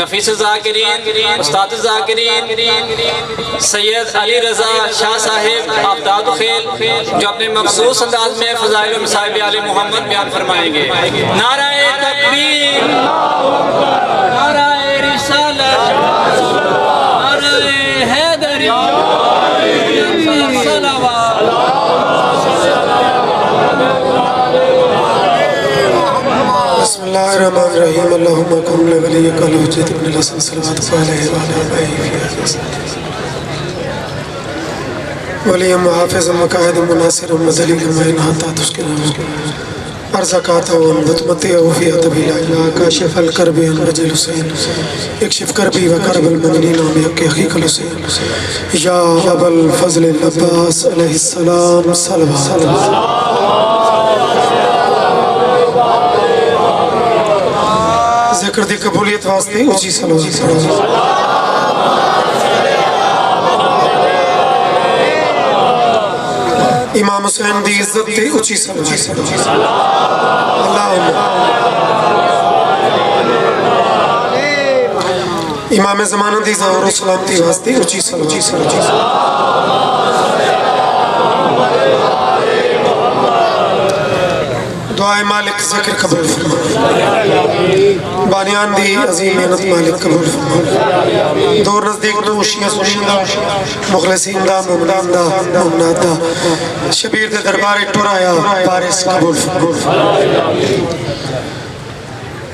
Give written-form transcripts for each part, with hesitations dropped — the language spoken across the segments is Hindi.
नफीस ज़ाकिरीन उस्ताद ज़ाकिरीन सैयद अली रज़ा शाह साहिब आफ़ताब खेल जो अपने मखसूस अंदाज में फ़ज़ाइल व मसाइब आले मोहम्मद बयान फरमाएंगे। नाराए तकबीर, नाराए रिसालत, नाराए हैदरी, बिस्मिल्लाहिर्रहमानिर्रहीम अल्लाहुम्मा कुन लिवलिय्यिका al-Hujjat ibn al-Hasan सल्लल्लाहु अलैहि व आलिहि वलिय्यम मुहाफ़िज़ मुक़ाहिद मुनासिर मदलील मुइन हत्ता तुस्किन अर्ज़क़ात व मुतमत्ति व फ़ी तबीला या काशिफ़ल करबि अन वजल हुसैन इक्शिफ़ करबी व करबल मुमिनीन व बिहक़्क़ि अख़ीकल हुसैन या अबल फ़ज़ल अब्बास अलैहिस्सलाम सल्लल्लाहु ज़िक्र दी कबूलियत वास्ते ऊंची सलावत पढ़ो। इमाम हुसैन दी इज्जत ते ऊंची सलावत अल्लाहुम्मा। इमाम ज़माना दी ज़हूर व सलामती वास्ते ऊंची सलावत। दुआए मालिक ज़िक्र कबूल फरमा, बानियान दी अज़ीम मेहनत मालिक कबूल फरमा। दूर नज़दीक नो शिया सुनीदा मुखलिसीन दा मुमनान दा मुमनात दा शबीर दे दरबार टुराया बारिश कबूल फरमा।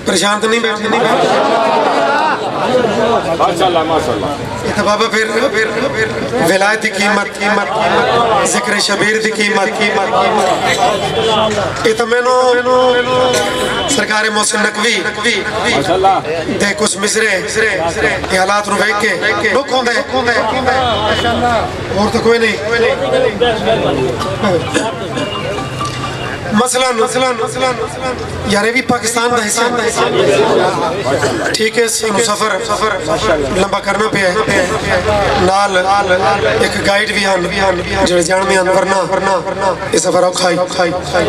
परेशान तो नहीं बैठे माशाअल्लाह माशाअल्लाह। ये तो बाबा फिर विलायत की कीमत ज़िक्र शबीर की कीमत ये तो मैंने सरकार मोहसिन नकवी दे कुछ मिसरे ये हालात नु देख के दुख होंदा है और तो कोई नहीं। मसलन यार भी पाकिस्तान का हिस्सा ठीक है। सफर लंबा करना पे नाल एक गाइड भी आन जो जान में वरना ये सफर औखा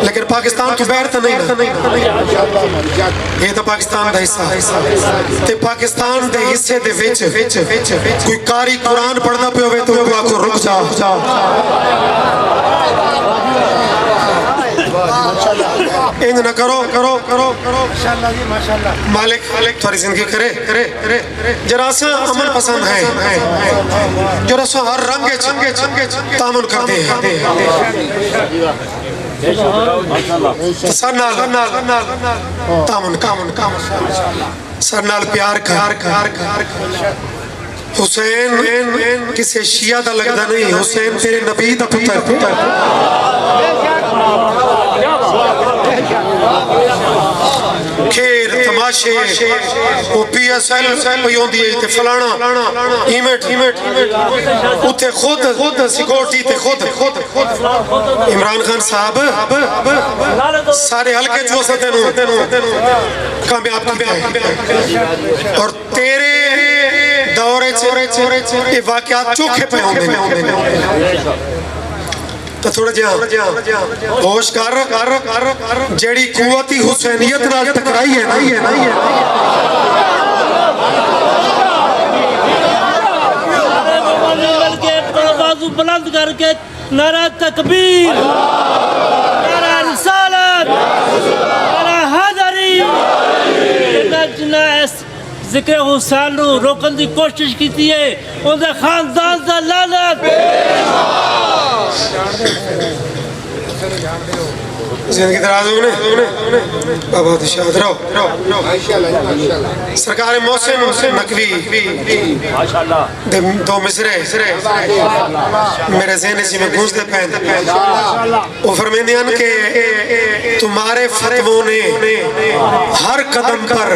लेकिन पाकिस्तान तो बाहर तो नहीं ये तो पाकिस्तान का हिस्सा ते पाकिस्तान के हिस्से दे विच कोई कारी कुरान पढ़ना पे होवे तो आखो रुक जा इंज ना करो करो करो करो मालिक थोड़ी जिंदगी करे जरा सा अमन पसंद है जरा सा हर रंग तामुन करते हैं सर नाल प्यार हुसैन किसी शिया दा लगदा नहीं, हुसैन तेरे नबी दा पुत्र खेर तमाशे वो PSL होंदी है ते फलाना इवेंट उथे खुद सिक्योरिटी ते खुद इमरान खान साहब सारे हल्के जो तेनू कामयाब और तेरे दौरे ये वाकयात चोखे पे होंदे तो थोड़ा जा होश कर जेड़ी कुव्वती हुसैनियत नाल टकराई है ना बाजू बुलंद करके नारा तकबीर, नारा रिसालत, नारा हैदरी जिक्र हुसैन नू रोकन की कोशिश की है उनके खानदान का लानत। जिंदगी दराज होने बाबा शाद रहो सरकार मोहसिन नकवी दो मिसरे मेरे ज़हन में गूंजते पे वो फरमाते हैं कि तुम्हारे फतवों ने हर कदम पर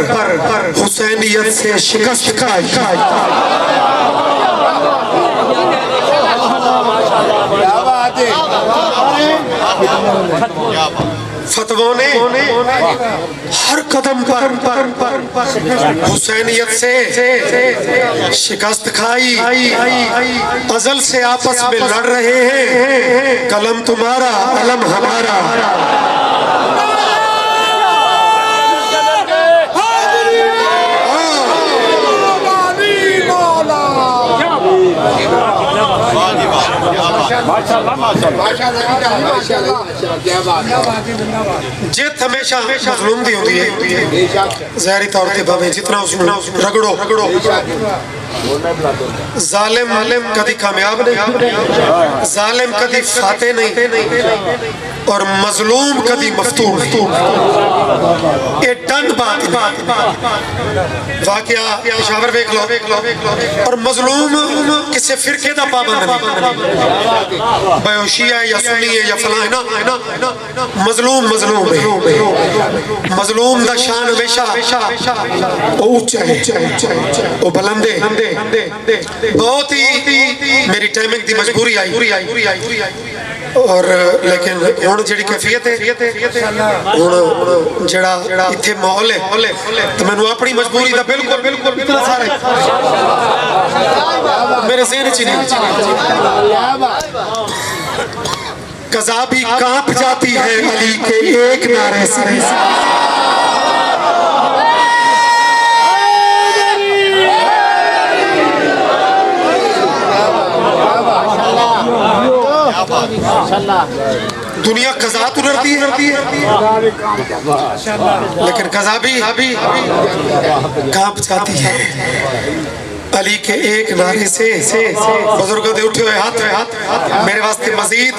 हुसैनियत से शिकस्त खाई। फतवों ने हर कदम पर हुसैनियत से शिकस्त खाई। अजल से आपस में लड़ रहे हैं, कलम तुम्हारा अलम हमारा। जित हमेशा मजलूम दी होती है ज़ाहिरी तौर पे भावे जितना उसमें रगड़ो जालिम कभी कामयाब नहीं, जालिम कभी फाते नहीं और मजलूम कभी मफतून। ये डन बात वाकया पेशावर देख लो और मजलूम किसी फिरके का पाबंद नहीं, बयोशी है या सुन्नी है या फला है ना, मजलूम दा शान हमेशा ऊंचा है, वो बुलंदे। बहुत ही मेरी टाइमिंग की मजबूरी आई और लेकिन हुण जिहड़ी कैफियत है हुण जिहड़ा इत्थे माहौल है तो मैनूं अपनी मजबूरी दा बिल्कुल इतना सारा मेरे ज़हन च नहीं। कज़ा भी कांप जाती है अली के एक नारे से। दुनिया कज़ा तो डरती है लेकिन कज़ा भी कांप जाती है अली के एक नारे से। बुजुर्गों दे उठे हुए हाथ मेरे वास्ते मजीद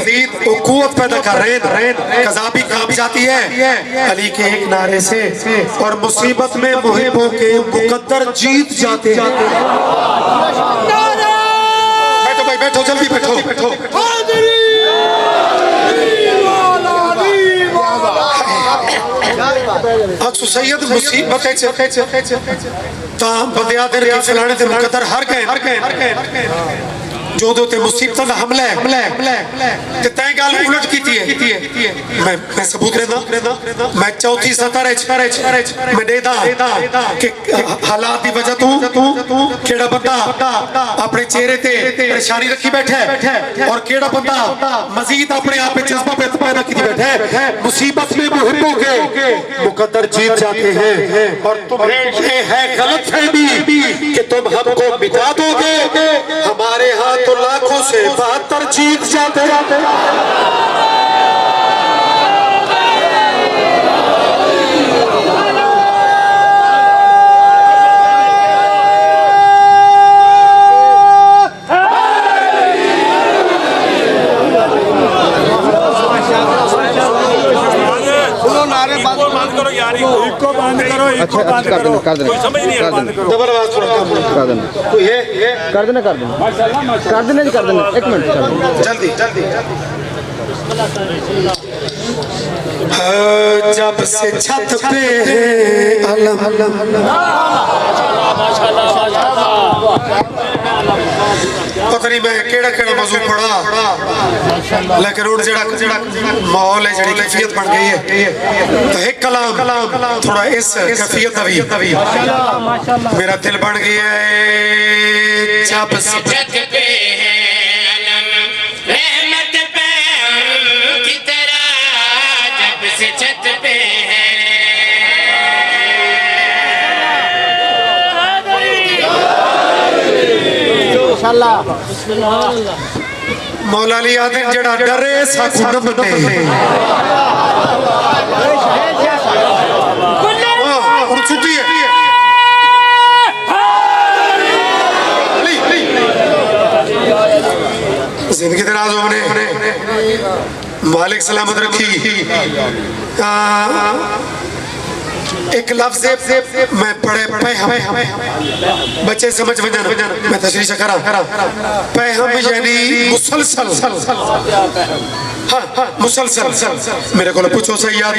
वो कुव्वत पैदा कर रहे हैं। कज़ा भी कांप जाती है अली के एक नारे से और मुसीबत में मुहिबों के मुकद्दर जीत जाते हैं। बैठो भाई बैठो, जल्दी बैठो। अक्सु सैयद मुसीबत ता बंदियां दे फलाने ते मुकद्दर हर गए जो दो ते मुसीबत का हमला है ते तय गल उलट कीती है। मैं सबूत देना, मैं चौथी सतर मैं देदा कि हालात की वजह तू केड़ा बंदा अपने चेहरे ते परेशानी रखी बैठा है और केड़ा बंदा मजीद अपने आप पे जज्बा पैदा की बैठा है। मुसीबत में मुहिब्बों के मुकद्दर जीत जाते हैं और तुम्हें ये है गलतफहमी कि तुम हमको मिटा दोगे, हमारे हाथ तो लाखों से 72 जीत जाते। कर देना एक मिनट जल्दी जब से छत पे अलम पता नहीं मैं केड़ा मौजू पढ़ा लेकिन उन जेड़ा माहौल है जेड़ी कैफियत बन गई है तो एक कलाम थोड़ा इस कैफियत दा भी मेरा दिल बन गया है। जब से छत पे रहमत पे की तरह जब से छत पे मौला अली आदिन जड़ा डरे साकू न बने और छुट्टी है जिंदगी दराज होने मालिक सलामत रखी। एक लफ्ज मैं पढ़े पढ़े हमें बच्चे समझ वजन मैं तशरीह करा पैहम यानी मुसलसल हाँ मुसलसल मेरे को पूछो सही याद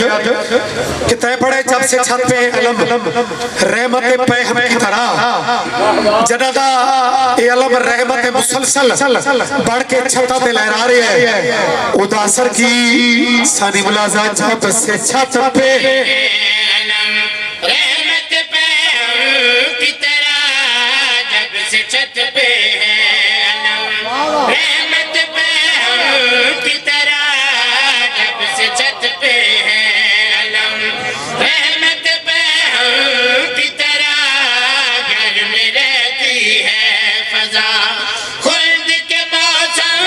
कि तय पड़े जब से छत पे अलम रहमत पैहम की तरह जनादा ये अलम रहमत मुसलसल बढ़ के छत पे लहरा रही है उदासर की सानी मुलाजा जब से छत पे रहमत पैहम की तरह जब से छत पे है रहमत पैहम की तरह जब से छत पे है रहमत पैहम की तरह घर में रहती है फजा खुल्द के मौसम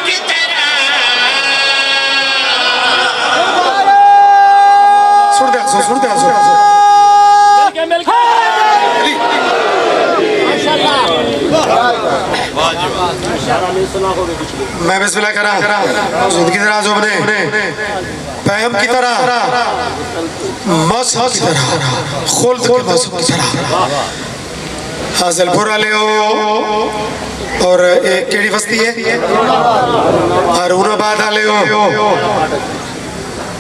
की तरह सुन दे मैं बिस्मिल्लाह करा जिंदगी दराज हो बने पैम की तरह मौसम की तरह खुल्द के मौसम की तरह हासिलपुर वाले हो और एक केड़ी बस्ती है हारूनाबाद वाले हो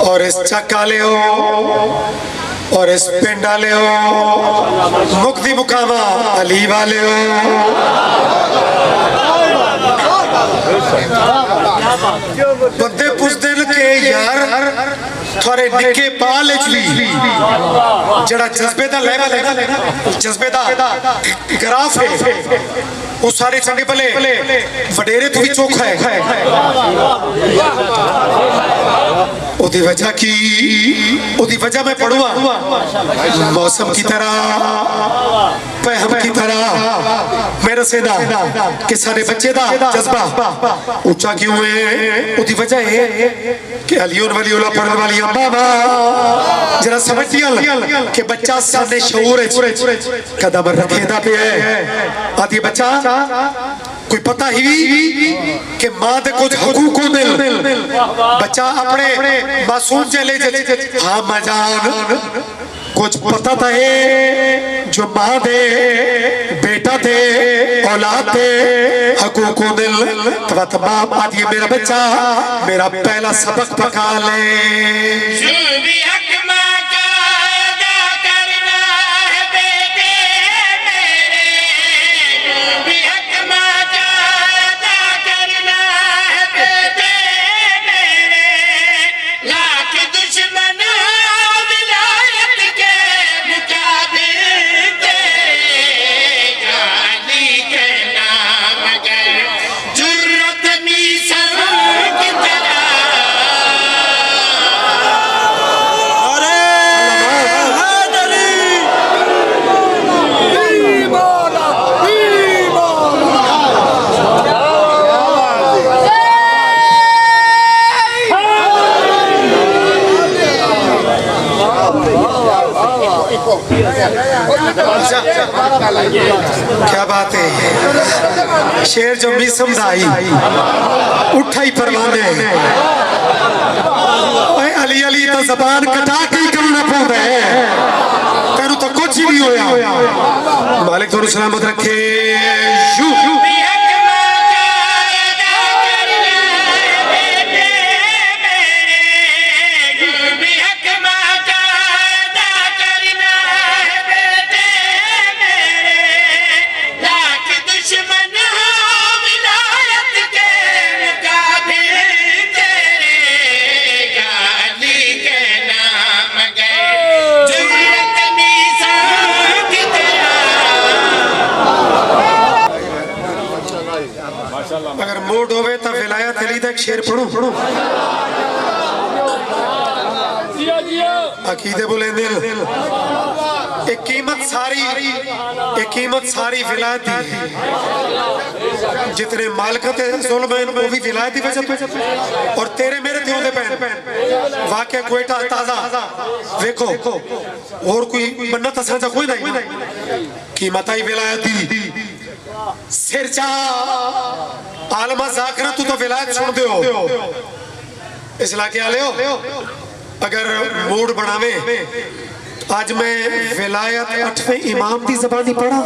और इस चक वाले हो और इस पिंड वाले हो मुक्ति मुकामा अली वाले हो बंदे पुछदे के यार थोड़े निके पाल भी जड़ा जज्बे दा लेवल है ना जज्बे दा ग्राफ है वो सारे चंगे भले वडेरे तो भी चोखा है ओदी वजह की ओदी वजह मैं पढ़ूंगा मौसम की तरह पैहम की तरह मेरे सेदा कि सारे बच्चे दा जज्बा ऊंचा क्यों है ओदी वजह है कि अलियों वली उला पढ़ने वाली बाबा जरा समझती कि बच्चा सामने शऊर है कदम रखेदा पे है आदि बच्चा कोई पता ही कि मां दे कुछ हकूक होंदे बच्चा अपने मासूम चले हाँ मजान कुछ पता था है जो मां दे बेटा दे औलाद दे हकूक होंदे तो मां आदि मेरा बच्चा मेरा पहला सबक पका ले क्या बात है शेर जो भी समझाई उठा ही परवाने अली अली तो जबान कटा के करना पड़ता है तेरू तो कुछ ही नहीं होया मालिक थोड़ी सलामत रखे अगर मूड होवे तो विलायत अली दा शेर पढ़ो अकीदे बोले दिल एक कीमत सारी विलायत दी जितने मालकत जुल्म है वो भी विलायत की वजह और तेरे मेरे थे होंदे पैन वाकया कोयटा ताजा देखो और कोई मन्नत साझा कोई नहीं कीमत आई विलायत दी सिरचा आलमा जाकरा तू तो विलायत सुन दे हो इस इलाके वाले हो अगर मूड बनावे आज मैं विलायत 8वें इमाम की ज़बानी पढ़ा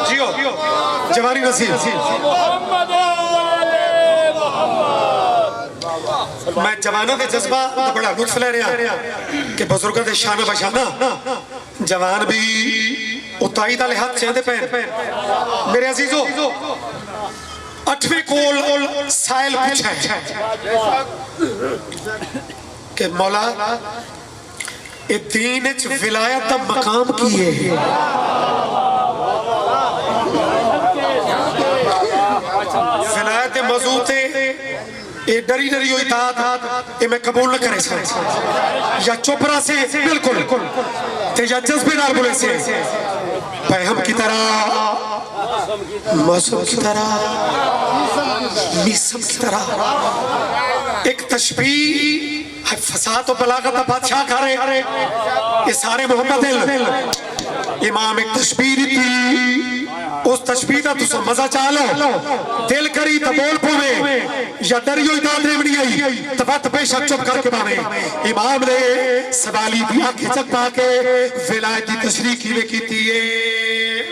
जियो जवानी नसीब मैं जवाना के जज्बा का बड़ा लुत्फ ले रहा कि बुजुर्गों के शाना बशाना जवान भी उताई का लिहाज चाहते पे मेरे अजीजों 8वें कोल साइल पूछा कि मौला ये दीन च विलायत का मकाम की है विलायत मौजूद थे ये डरी डरी हुई तात ये मैं कबूल न करे या चोपड़ा से बिल्कुल ते या जज्बे नाल बोले से पैगम की तरह मौसम की तरह मिसम की तरह एक तशबीह फसाद और बलागत का बादशाह करे ये सारे मोहम्मद इमाम एक तशबीह दी उस तशबीह का तुम मजा चाह लो दिल करी तो बोल पवे या डरियो दाद रेवनी आई तो बात बेशक चुप करके पावे इमाम ने सवाली दी आंखें चक पाके विलायत की तशरीह की थी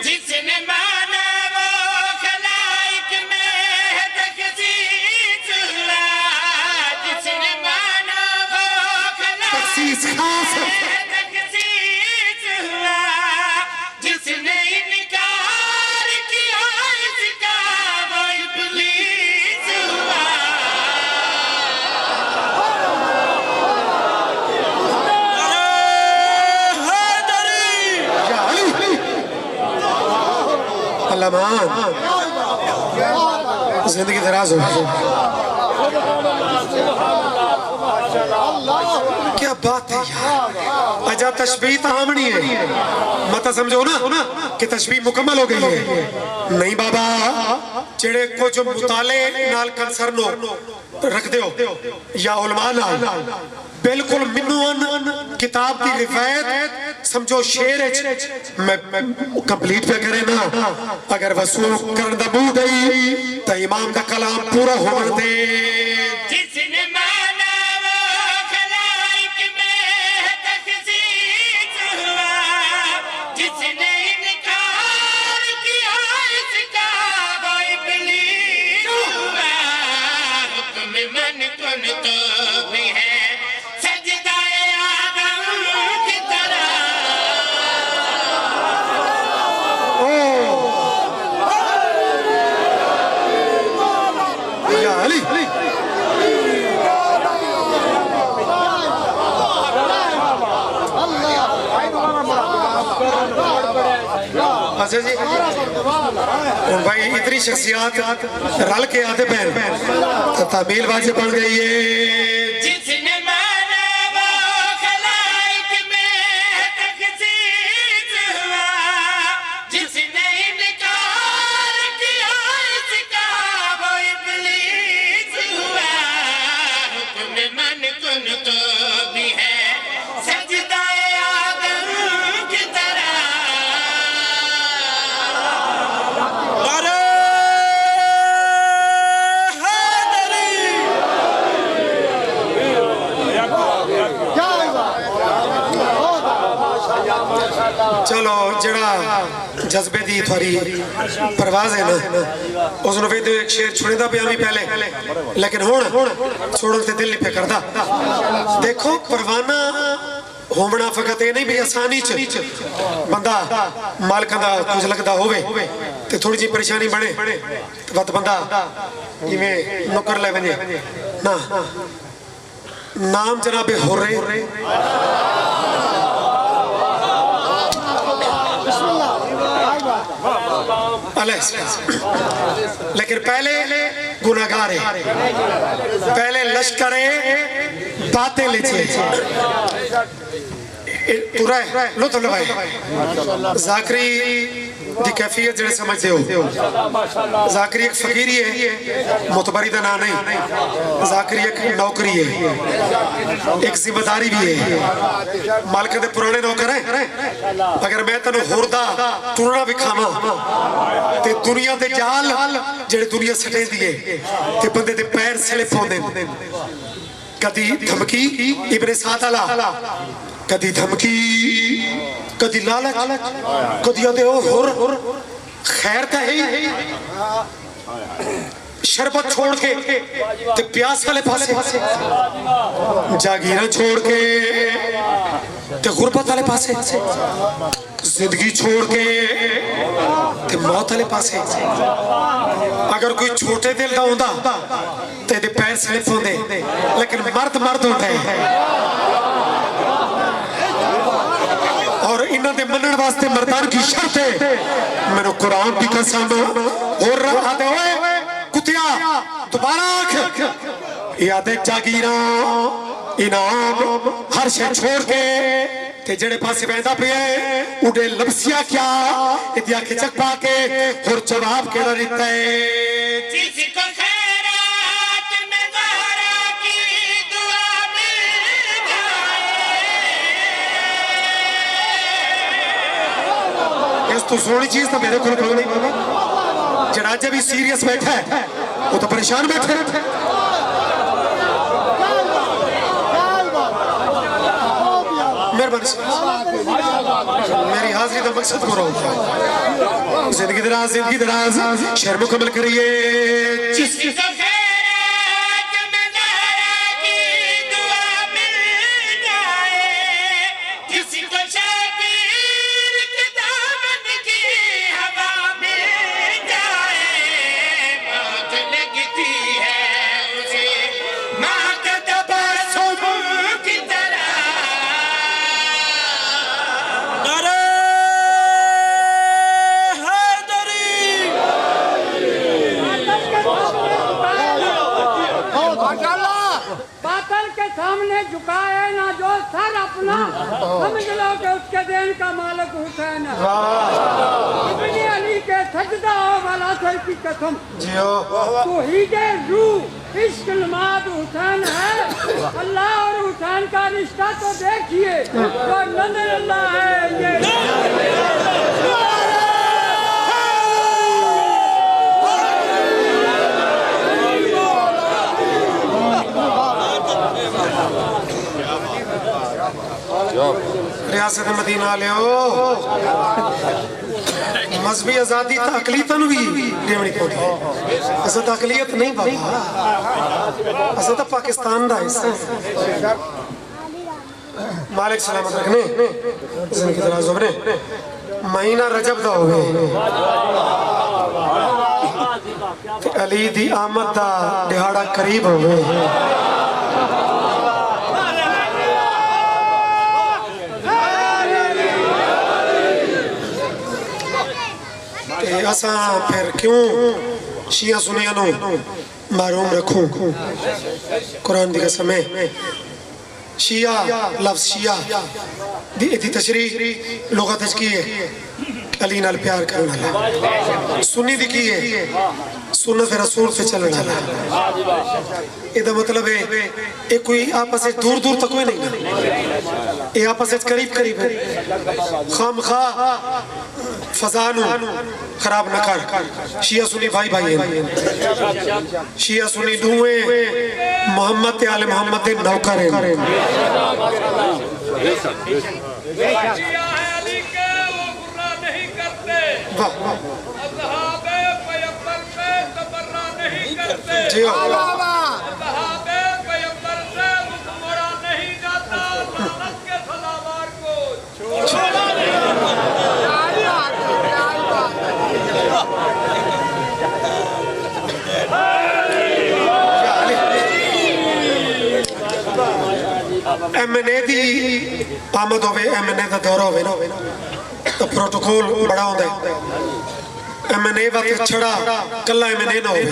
जिसने माना वो खलाइक में है तकसीस हुआ जिसने माना वो तखसीस खास खलाइक में तकसीस हुआ जिसने इनकार किया इसका वो इब्लीस हुआ या अली अल्लाह मान जिंदगी दराज हो क्या बात है यार अजा तशबीह तामनी है मत समझो ना कि तशबीह मुकम्मल हो गई है नहीं बाबा जेड़े कुछ मुताले नाल कंसर्न हो रख दो या उलमा नाल बिल्कुल मिनुअन किताब की रिवायत समझो शेर मैं कंप्लीट पे करे ना अगर वसूल करन दा मुंह गई तो इमाम का कलाम पूरा होने दे जिसने माना वो खलाइक में है तकसीस हुआ जिसने इनकार किया इसका वो इब्लीस हुआ हुक्म मन कुन तो भी है सजदाए आदम की तरह या अली अच्छा जी और भाई इतनी शख्सियात रल के आते पैर तो तामील वाजिब बन गई है जिसने माना वो खलाइक में है तकसीस हुआ जिसने इनकार किया इसका वो इब्लीस हुआ हुक्म मन कुन तो भी है सजदाए आदम की तरह चलो जड़ा जज्बे दी थोड़ी परवाज है ना उसने वे एक शेर छुड़ेदा पे भी पहले लेकिन हुण छोड़न ते दिल नहीं पे करदा देखो परवाना होमना फकत ये नहीं भी आसानी च बंदा मालक दा कुछ लगदा होवे ते थोड़ी जी परेशानी बने तो बत बंदा इवें नौकर ले वने ना नाम जनाबे हुर्रे लेकिन पहले गुनाहगार है पहले लश्कर बातें लीजिए लो तो लगाए जाकरी दी कैफियत जड़े समझते हो जाकरी एक फकीरी है मुतबरी का नाम नहीं जाकरी एक नौकरी है एक जिम्मेदारी भी है मालिक दे पुराने नौकर है अगर मैं तेन होरदा टुरना विखावा ते दुनिया दे जाल जेड़े दुनिया सटे दिए ते बंदे दे पैर स्लिप होंदे कदी धमकी इब्ने सादला कदी धमकी कदी लालच कदी आदे हुर खैर तो है शरबत छोड़ के ते प्यास वाले पासे जागीरा छोड़ के ते गुरबत वाले पासे जिंदगी छोड़ के ते मौत वाले पासे अगर कोई छोटे दिल का होंदा ते दे पैर स्लिप होंदे लेकिन मर्द मर्द होता है और इन्हां दे मनण वास्ते मर्दान की शर्त है मेरे कुरान की कसम और आते हुए कुतिया दोबारा याद जागीरा इनाम हर शे छोड़ के ते जड़े पासे बहता पे उड़े लपसिया क्या इतिया खिचक पाके और जवाब केड़ा देता है जिसको खैरात में ज़हरा की दुआ मिल जाए इस तो सोनी चीज तो मेरे को नहीं बाबा जरा जब भी सीरियस बैठा है वो तो परेशान बैठे मेरी हाजिरी का मकसद करो जिंदगी दराज शेर मुकम्मल करिए जिसको खैरात में ज़हरा की दुआ मिल जाए जिसको शबीर के दामन की हवा मिल जाए मौत लगती है उसे माँ का तबस्सुम की तरह बादल के सामने झुकाए ना जो सर अपना समझ लो कि उसके देन का मालिक हुसैन है इब्ने अली के सजदा वाला सर की कसम तो ही दे रूह इश्क नमाज हुसैन है अल्लाह और हुसैन का रिश्ता तो देखिए तो नजर अल्लाह है ये रियासत मदीना ले मजहबी आजादी अकलीत भी देवनी पौड़ी असा तो अकलीत नहीं बाबा असा तो पाकिस्तान का हिस्सा मालिक सलामत रखने जिंदगी दराज होने महीना रजब का होवे अली दी आमद का दिहाड़ा करीब होवे असा फिर क्यों शिया सुनिया नो मारूम रखूं कुरान दी कसम है शिया लफ्ज शिया दी तशरीह लुगत की है अली नाल प्यार करने वाला सुन्नी दी की है सुन्नत रसूल से चलने वाला इदा मतलब है ये कोई आपस में दूर दूर तक कोई नहीं ये आपस में करीब करीब है खामखा फजानू खराब न कर शिया सुन्नी भाई भाई है शिया सुन्नी दुए मोहम्मद ते आले मोहम्मद दे नौकर हैं जी MNA दी आमद होवे MNA दा दौरा होवे ना तो प्रोटोकॉल बड़ा होंदा है MNA वाते छड़ा कल्ला MNA ना होवे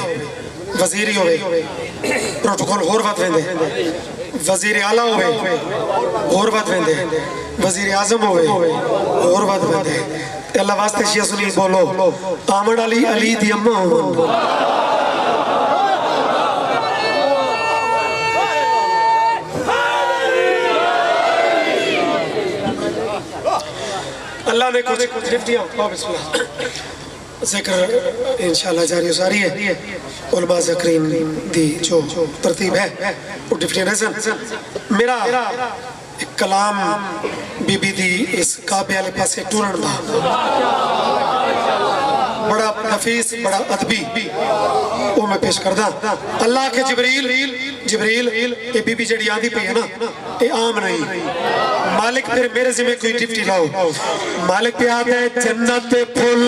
वजीर ही होवे प्रोटोकॉल होर वत वेंदे वजीर आला होवे होर वत वेंदे वजीर आजम होवे होर वत वेंदे अल्लाह वास्ते शिया सुनी बोलो आमद अली अली दी अम्मा अल्लाह ने कुछ गिफ्ट दिया जिक्र इंशाल्लाह जारी सारी है। उलमा ज़करीन दी जो तरतीब है वो डिप्टी नज़र मेरा एक कलाम बीबी दी इस काबे वाले पासे टूरन था, बड़ा नफीस बड़ा अदबी वो मैं पेश करदा। अल्लाह के जिब्रील जिब्रील ये बीबी जड़ी आंदी पई है ना ये आम नहीं, मालिक फिर मेरे जिम्मे कोई डिप्टी लाओ। मालिक पे आता है जन्नत फुल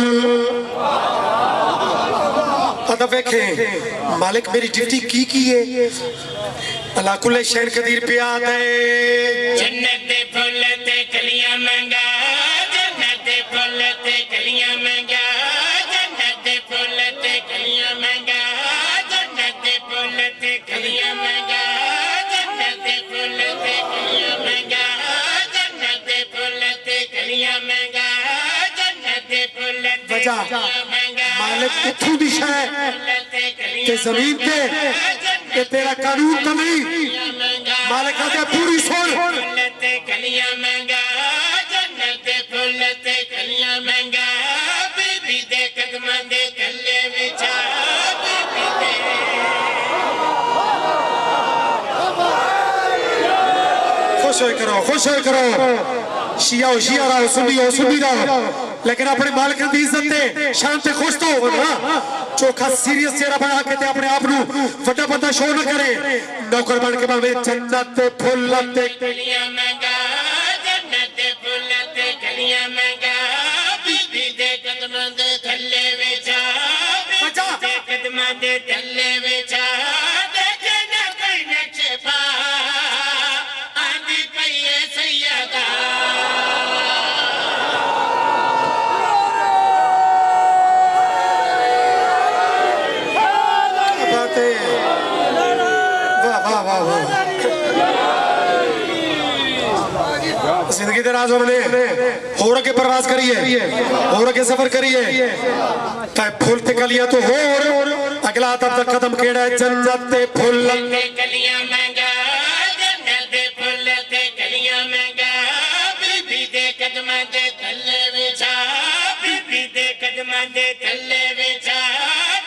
अदब देखे मालिक मेरी डिप्टी की है। अल्लाह कुल शैन कदीर पे आता है जन्नत दे फुल ते कलियां मंगा, जन्नत दे फुल ते कलियां मंगा, जन्नत दे फुल ते कलियां मंगा, जन्नत दे फुल ते कलियां मंगा, जन्नत दे फुल ते कलियां मंगा, जन्नत दे फुल ते कलियां मंगा, जन्नत दे फुल ते कलियां मंगा। मालिक इत्थों दी शै ते जमीन ते ये तेरा कानून तो नहीं। मालिक कहता पूरी सुन कलियां मंगा, जन्नत दे फुल ते कलियां मंगा, बीबी दे कदमां दे थल्ले विछा, बीबी दे खुश होए करो शिया हो शिया रहो, सुन्नी हो सुन्नी रहो, लेकिन अपने मालिक की इज्जत ते शान ते खुश तो हो ना। चोखा सीरियस चेहरा बना के ते अपने आप नू वड्डा बंदा शो न करे। नौकर बन के भावे जन्नत ते फुल ते कलियां मंगा, जन्नत दे फुल ते कलियां मंगा, बीबी दे कदमां दे थल्ले विछा, बीबी दे कदमां दे थल्ले विछा, देखे ना कोई नक्शे पा आंदी पई है सैयदा। जिंदगी दराज होने होर के प्रवास करिए, होर के सफर करिए, फुल ते कलियां तो होर अगला तब तक कदम केड़ा है जन्नत ते फुल ते कलियां मंगा, जन्नत दे फुल ते कलियां मंगा, बीबी दे कदमां दे थल्ले विछा, बीबी दे कदमां दे थल्ले विछा,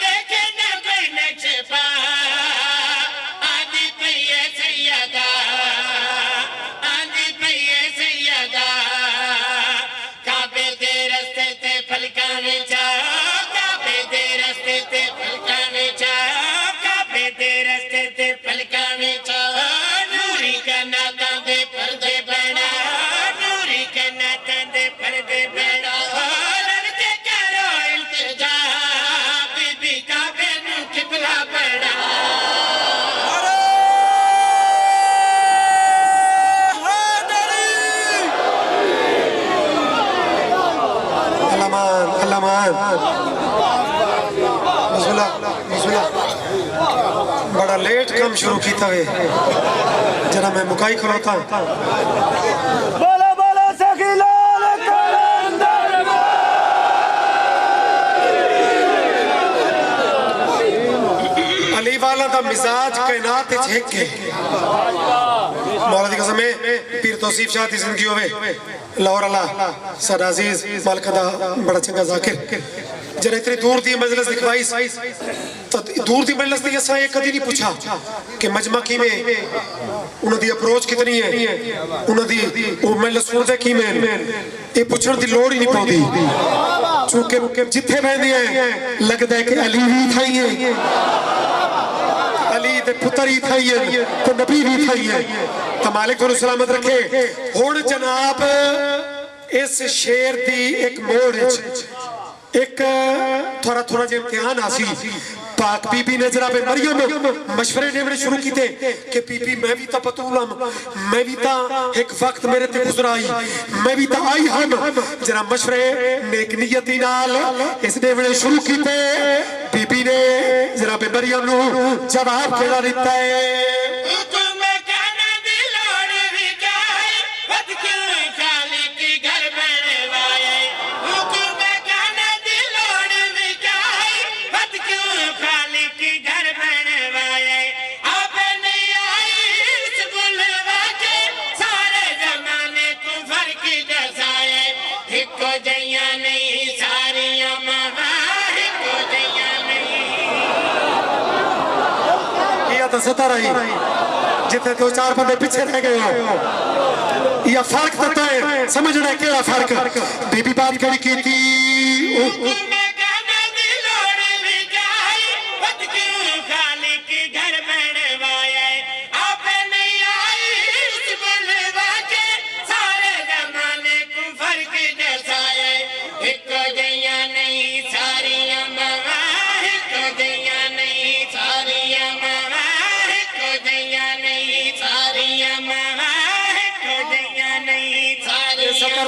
देखे ना कोई नक्शे पा आंदी पई है सैयदा, आंदी पई है सैयदा। काबे दे रस्ते ते फलकां विछा, काबे दे रस्ते ते फलकां विछा, काबे दे रस्ते ते फलकां विछा, नूरी कनातां दे पर्दे बना, नूरी कनातां दे पर्दे बना, लड़के करो इल्तिजा, बीबी काबे नू किबला बना। बड़ा लेट काम शुरू किया वे जरा मैं मुकाई खलोता। बोलो बोलो सखी लाल कलंदर अली वाला दा मिजाज कायनात विच हिक है। मौला दी कसम है पीर तौसीफ शाह दी जिंदगी होवे लाहौर अल्लाह साडा अजीज मालिक दा बड़ा चंगा जाकिर जरा इतनी दूर दी मजलिस दिखवाई तो दूर दी मजलिस दी असा ये कदी नहीं पूछा कि मजमा किवें उन्हां दी अप्रोच कितनी है, उन्हां दी वो मजलिस सुनदे किवें ये पूछण दी लोड़ ही नहीं पौंदी, चूंकि जिथे बहंदे हैं लगदा है कि अली भी थाई है, अली दे पुत्र ही थाई है तो नबी भी थाई है। तो मालिक को सलामत रखे। हुण जनाब इस शेर दी एक मोड़ एक थोड़ा थोड़ा जो इम्तिहान आसी पाक बीबी ने जनाब मरियम मशवरे देने शुरू किए कि बीबी मैं भी तो बतूलम, मैं भी तो एक वक्त मेरे ते गुजरा आई, मैं भी तो आई हम जरा मशवरे नेक नियती नाल इस देने शुरू किए। बीबी ने जनाब मरियम नू जवाब केड़ा दिता है जइया नहीं सारिया मां तो सता रही जितने 2-4 बंदे पीछे रह गए हो या फर्क तो है समझना है केड़ा फर्क बीबी बात करी की थी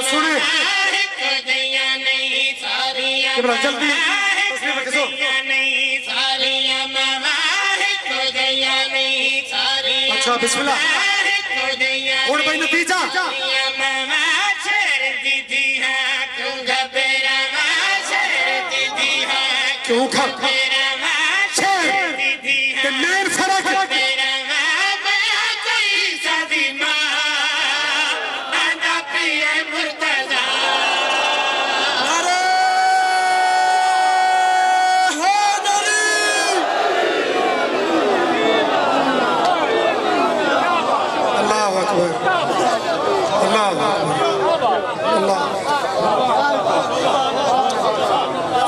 सुने जल्दी अच्छा बिस्मिल्लाह और भाई नतीजा क्यों खा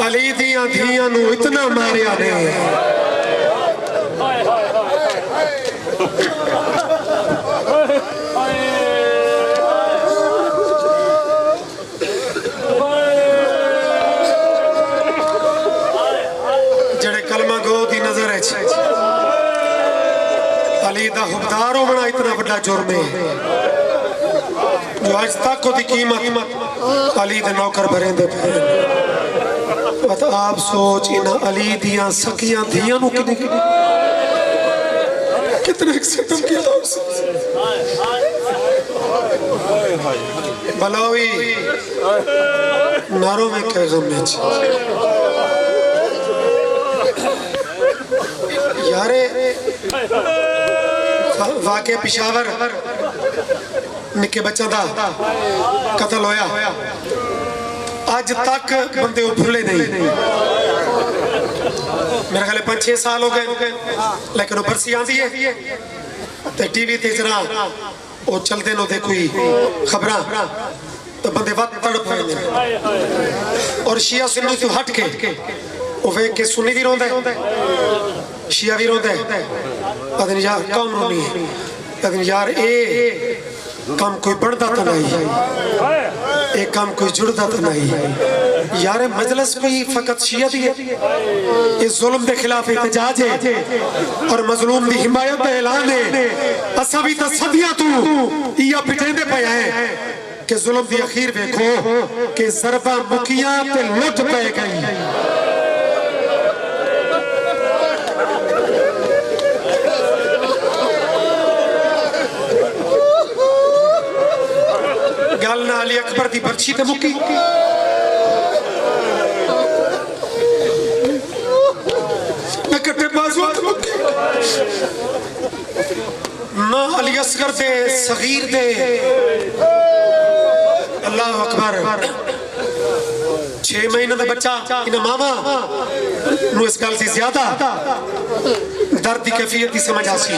अली दिया धियां नू इतना मारिया ने जड़े कलमा गो दी नजर है अली दा हुबदार होना इतना बड़ा जुर्म है जो आज तक को दी कीमत अली दे नौकर भरेंदे पे तो आप सोच इन अली दिया सकियां धियां नु कितने सितम किया बलावी नारों में क्या गम है यारे वाक़े पिशावर निके बच्चा दा कत्ल होया आज तक बंदे भूले नहीं मेरे ख्याल 5-6 साल हो गए लेकिन बरसी आती है तो टीवी ते जरा वो चलते नो दे कोई खबर तो बंदे वत तड़प और शिया सुन्नी तो हट के वो वेख के सुन्नी भी रोंदा है शिया भी रोंदा है पता नहीं यार कौन रोनी है पता नहीं यार ए काम कोई बढ़ता तो नहीं एक काम कोई जुड़ता तो नहीं यार मजलिस कोई फकत शिया दी है इस जुल्म के खिलाफ एहतजाज है और मजलूम की हिमायत का ऐलान है असा भी तो सदियां तू या पिटेंदे पे हैं कि जुल्म की अखीर देखो कि ज़रबा मुकियां ते लुट पे गई गल ना अली अकबर दी बर्छी ते मुक्की ना कट्टे बाजू ते मुक्की ना अली असगर दे सगीर दे अल्लाह अकबर 6 महीने का बच्चा इन मामा नु इस गल से ज्यादा दर्द की कैफियत की समझ आसी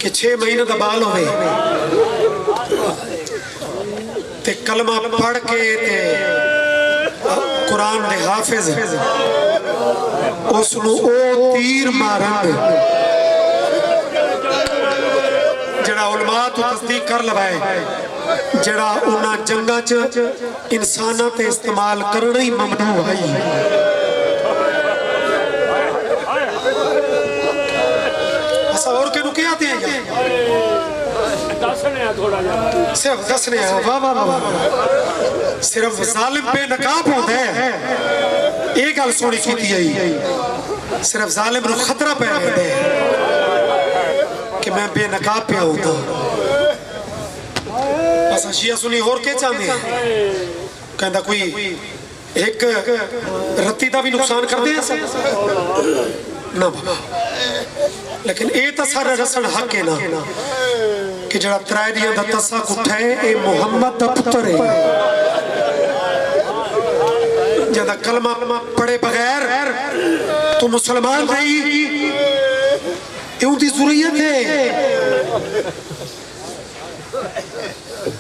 कि 6 महीने का बाल होवे ते कलमा पढ़ के ते कुरान दे हाफिज उस नु ओ तीर मारन जड़ा उलमा तो तस्दीक कर लवाए जड़ा उन्हां जंगां च इंसानां ते इस्तेमाल करना ही ममनू है असा और केनु क्या आते हैं सिर्फ दसने वाह वाह वाह सिर्फ जालिम बेनकाब होता है ये गल सोनी कीती है सिर्फ जालिम नु खतरा पै जाता है कि मैं बेनकाब पे होता असा शिया सुनी और के चाहते हैं कहता कोई एक रत्ती का भी नुकसान करते हैं ना बाबा लेकिन ये तो सारा रसन हक है ना कि जड़ा 3 दियां दा तसा कुठा है ये मुहम्मद दा पुत्र है जदा कलमा पढ़े बगैर तो मुसलमान नहीं उनकी जरूरत है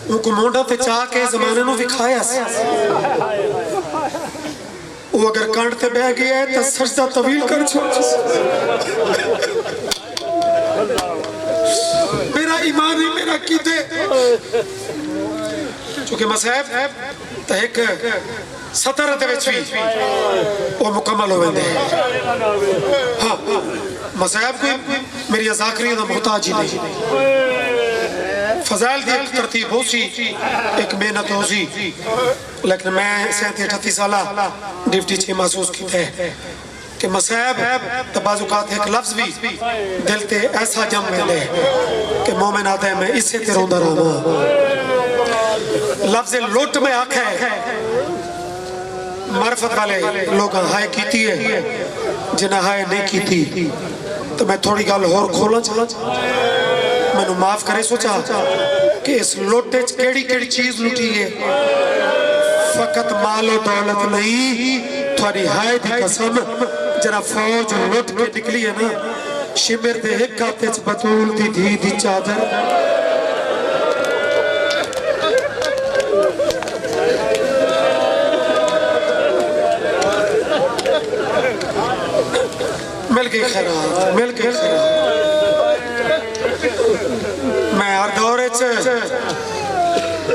उनको मोड़ा ते चाह के जमाने को विखाया वो अगर कंठ ते बह गया है तो सजदा तवील कर छोड़ मेरा ईमान ही मेरा कीते चूंकि मसहब तो एक सतर दे विच भी वो मुकम्मल हो वेंदे हां मसहब कोई मेरी ज़ाकरी दा मोहताज ही नहीं फजाइल दी एक तरतीब हो सी एक मेहनत हो सी लेकिन मैं 37-38 साल डिप्टी च महसूस किया है कि मसहब तो बाज़-औक़ात एक लफ्ज़ भी दिल ते ऐसा जम वेंदे कि मोमिन आते मैं इससे ते रोंदा रहां लफ्ज़ लुट में आखे मार्फत वाले लोग हाय कीती है जिन्हें हाय नहीं कीती तो मैं थोड़ी गल होर खोला चला मैनू माफ करे सोचा कि इस लोटे च केड़ी चीज लुटी है फकत मालो दौलत नहीं थोड़ी हाय दी कसम जरा फौज लुट के निकली है ना शिमिर दे एक हाथ च बतूल दी धी दी चादर मिल गई खैरात मिल गई खैरात मैं हर दौरे च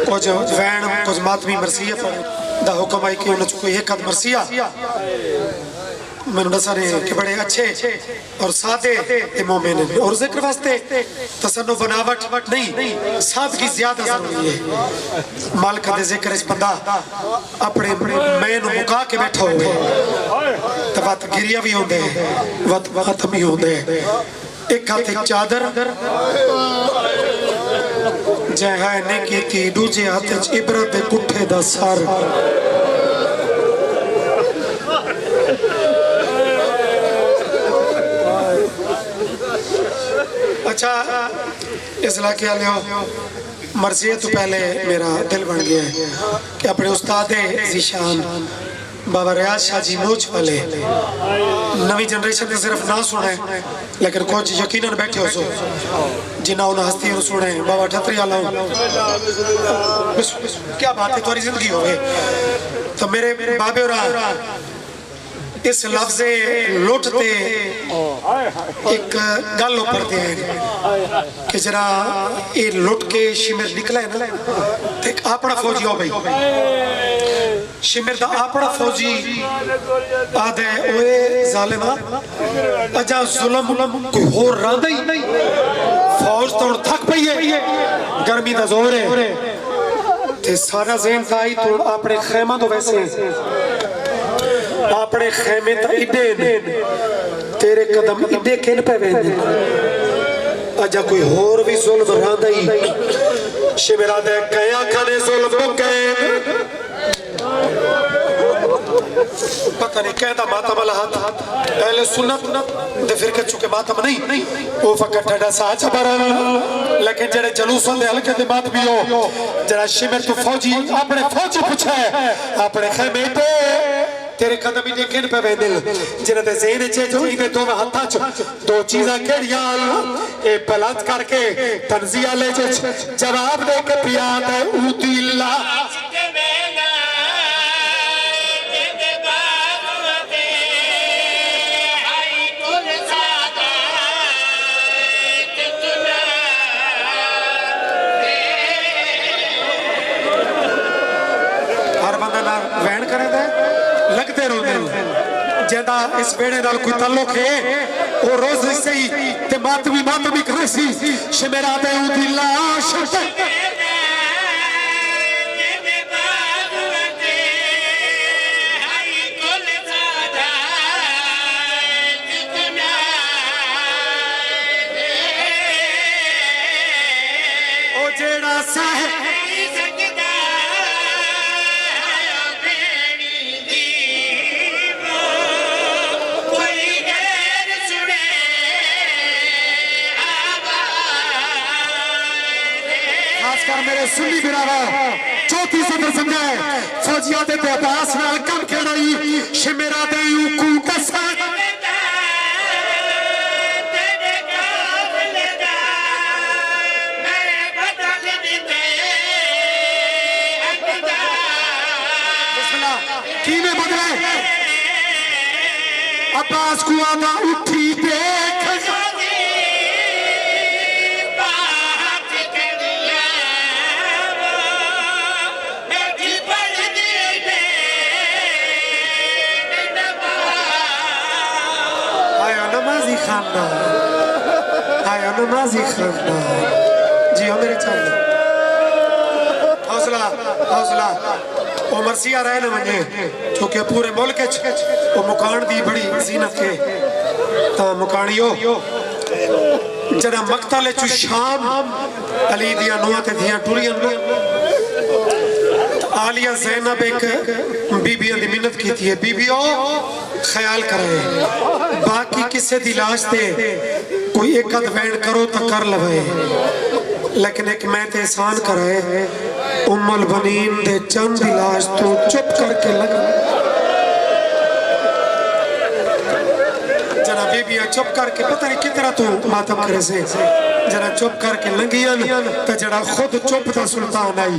कुछ वैन कुछ मातमी मरसिया दा हुक्म आई कि उन्हें कोई एक मरसिया मैंने दसा रहे कि बड़े अच्छे और सादे मोमिन हैं और जिक्र वास्ते तसन्नुफ बनावट नहीं सादगी ज्यादा जरूरी है मालिक दे जिक्र इस बंदा अपने मैं नु मुका के बैठा होवे तो बात गिरिया भी होंदे वत खत्म ही होंदे एक हाथ एक चादर जै है ने की दूजे हाथ च इबरत दे कुठे दा सर अच्छा इस इलाके वाले मर्ज़ियत तो पहले मेरा दिल बन गया है कि अपने उस्ताद ज़ीशान बाबा रियाज शाह जी नोच वाले नवी जनरेशन ने सिर्फ ना सुने लेकिन कुछ यकीनन बैठे हो सो जिन्ना उन्हें हस्ती सुने बाबा ठतरी वाला क्या बात है तुम्हारी जिंदगी हो गई तो मेरे बाबे और इस लफ्ज़ लुटते एक गल ऊपर दे कि जरा ये लुट के शिमिर निकला है ना तो एक अपना फौजी हो भाई शिमिर दा अपना फौजी आदे ओए जालिमा अजा जुल्म कोई होर रांदा ही फौज तो थक पई है गर्मी दा जोर है ते सारा ज़हन ताई तो अपने खैमा तो वैसे अपने खैमे ता इडे तेरे कदम इडे किन पे वेंदे अजा कोई होर भी जुल्म रांदा ही शिमिरा दे कया खाने जुल्म कैद पता नहीं कहता मातम वाला हाथ पहले सुन्नत दे फिर के चुके मातम नहीं वो फकत ठंडा साच पर लेकिन जेड़े जलूस होंदे हल्के दे बात भी हो जरा शिमिर तू फौजी अपने फौजी पूछे अपने खैमे पे तेरे कदम ही किन पे वेंदे जिन्हां दे ज़हन च जो इने दो हाथां च दो चीज़ां केड़ियां ए पलट करके तंजिया ले जवाब दे के पिया दे उतिल्ला वैन करे दे लगते रोंदे जेदा इस बेड़े नाल कोई ताल्लुक है वो रोज से ही ते मातमी करे सी शिमेरा दे उदी लाश ओ जेड़ा साहे मेरे सुन्नी बिरादर चौथी सदर समझाए फौजिया दे ते अब्बास नाल कम करई शिमेरा दे यूकू दसा अब्बास को आगा उठी देख आया नमाजी खानदान जी हो मेरे चल हौसला हौसला वो मरसिया रहे न मने क्योंकि पूरे मुल्क वो मुकान दी बड़ी जीनत के ता मुकानियो जरा मक्तल चु शाम अली दिया नुआ ते दिया टुरियन आलिया ज़ैनब एक बीबियों दी मिन्नत की थी बीबियों ख्याल करे बाकी किसे दी लाश ते कोई एक अद वैन करो तो कर लवे लेकिन एक मैं ते एहसान करे उम्मुल बनीन दे चंद दी लाश तो चुप करके लग जरा बीबियां चुप करके पता नहीं कितना तू मातम करे से जरा चुप करके लंगियन तो जरा खुद चुप दा सुल्तान आई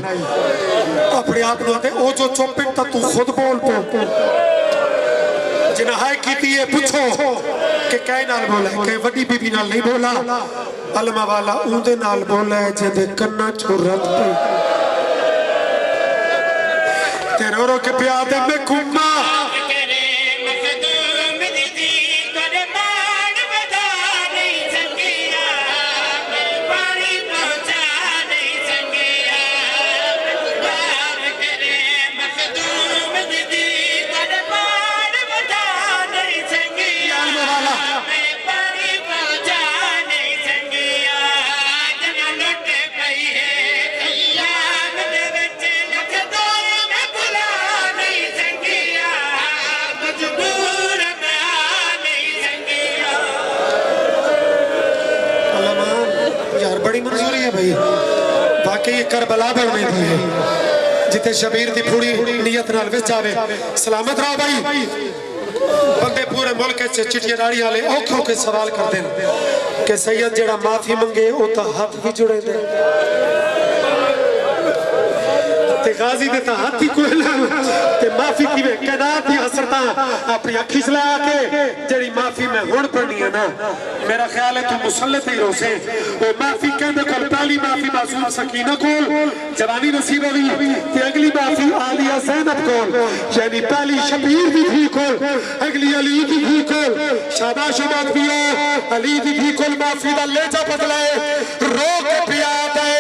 अपने आप नो ते ओ जो चुप ता तू खुद बोल पो जिन्हें हाय कीती है पूछो कि कै नाल बोला है कै वड्डी बीबी नाल नहीं बोला अलमा वाला उंदे नाल बोला है जिंदे कन्ना चुरत पे ते रो रो के प्यादे में घुमा मंजूरी है भाई बाकी करबला बनने दी है जिते शबीर दी पूरी नियत नाल विच जावे सलामत रहो भाई बंदे पूरे मुल्क च चिट्टियां दाड़ी वाले औखे औखे सवाल करते हैं कि सैयद जेड़ा माफी मंगे ओ ता हाथ भी जुड़े दे ते गाजी दे ता हाथ ही कोई ना ते माफी कीवे कैनात दी हसरता अपनी अखी चला के जेड़ी माफी मैं हुण पढ़नी है ना मेरा ख्याल है तू मुसल्लत ही रोसे वो माफी कहंदे कोल पहली माफी मासूम सकीना कोल जवानी नसीब हुई ते अगली माफी आलिया ज़ैनब कोल यानी पहली शबीर दी भी कोल अगली अली दी भी कोल शाबाश बात भी अली दी भी कोल माफी दा लेजा बदलाए रो के पिया दे